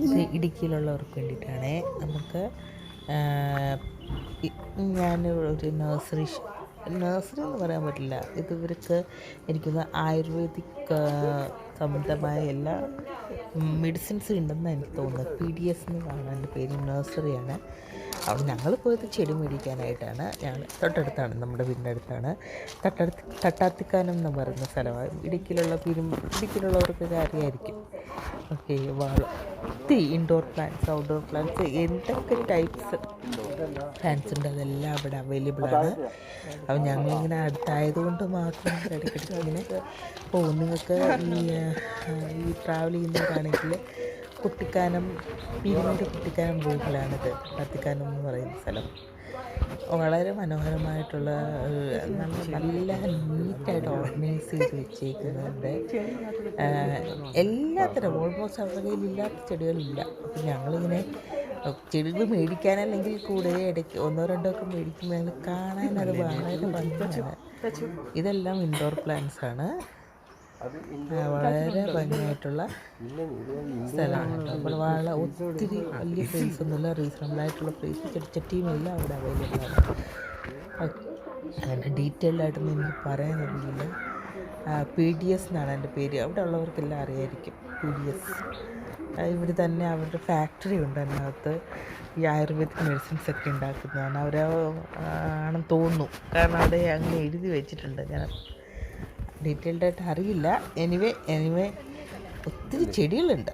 ഇത് ഇടുക്കിയിലുള്ളവർക്ക് വേണ്ടിയിട്ടാണ്. നമുക്ക് ഞാൻ ഒരു നഴ്സറി എന്ന് പറയാൻ പറ്റില്ല. ഇത് ഇവർക്ക് എനിക്കൊന്ന് ആയുർവേദിക് സംബന്ധമായ എല്ലാ മെഡിസിൻസ് ഉണ്ടെന്ന് എനിക്ക് തോന്നുന്നത്. PDS എന്നാണ് എൻ്റെ പേര്. നഴ്സറിയാണ്. അവിടെ ഞങ്ങൾ പോയത് ചെടി മേടിക്കാനായിട്ടാണ്. ഞങ്ങൾ തൊട്ടടുത്താണ്, നമ്മുടെ വീടിൻ്റെ അടുത്താണ്. തട്ടാത്തിക്കാനം എന്ന് പറയുന്ന സ്ഥലമാണ്. ഇടുക്കിയിലുള്ളവർക്കൊക്കെ അറിയായിരിക്കും. ഓക്കെ. ഒത്തിരി ഇൻഡോർ പ്ലാന്റ്സ്, ഔട്ട്ഡോർ പ്ലാന്റ്സ്, എന്തൊക്കെ ടൈപ്സ് പ്ലാന്റ്സ് ഉണ്ട് അതെല്ലാം അവിടെ അവൈലബിൾ ആണ്. അപ്പം ഞങ്ങളിങ്ങനെ അടുത്തായതുകൊണ്ട് മാത്രം ഇടയ്ക്കിടയ്ക്ക് ഇങ്ങനെ പോകും. നിങ്ങൾക്ക് ഈ ട്രാവൽ ചെയ്യുന്നവരാണെങ്കിൽ കുട്ടിക്കാനം റൂട്ടിലാണിത്. തട്ടാത്തിക്കാനം എന്ന് പറയുന്ന സ്ഥലം വളരെ മനോഹരമായിട്ടുള്ള നല്ല നീറ്റായിട്ട് ഓർഗനൈസ് ചെയ്ത് വെച്ചേക്കുന്നുണ്ട്. എല്ലാത്തരം ഓൾമോസ്റ്റ് അവരുടെ കയ്യിലില്ലാത്ത ചെടികളില്ല. അപ്പം ഞങ്ങളിങ്ങനെ ചെടികൾ മേടിക്കാനല്ലെങ്കിൽ കൂടെ ഇടയ്ക്ക് ഒന്നോ രണ്ടോ ഒക്കെ മേടിക്കുമ്പോൾ ഞങ്ങൾ കാണാൻ അത് വളരെ ഭംഗിയാണ്. ഇതെല്ലാം ഇൻഡോർ പ്ലാന്റ്സ് ആണ്. വളരെ ഭംഗിയായിട്ടുള്ള സ്ഥലമാണ്. അപ്പോൾ ഒത്തിരി വലിയ പ്രൈസ് ഒന്നുമില്ല, റീസണബിളായിട്ടുള്ള പ്രൈസ് ചെടിച്ചട്ടിയും എല്ലാം അവിടെ അവൈലബിൾ ആണ്. അങ്ങനെ ഡീറ്റെയിൽഡായിട്ടൊന്നും എനിക്ക് പറയാനറിയില്ല. PDS എന്നാണ് എൻ്റെ പേര്. അവിടെ ഉള്ളവർക്കെല്ലാം അറിയായിരിക്കും. PDS ഇവർ തന്നെ അവരുടെ ഫാക്ടറി ഉണ്ട് അതിനകത്ത്. ഈ ആയുർവേദിക് മെഡിസിൻസ് ഒക്കെ ഉണ്ടാക്കുന്നതാണ് ആണെന്ന് തോന്നുന്നു. കാരണം അവിടെ അങ്ങനെ എഴുതി വെച്ചിട്ടുണ്ട്. ഞാൻ ഡീറ്റെയിൽഡായിട്ട് അറിയില്ല. എനിവേ ഒത്തിരി ചെടികളുണ്ട്.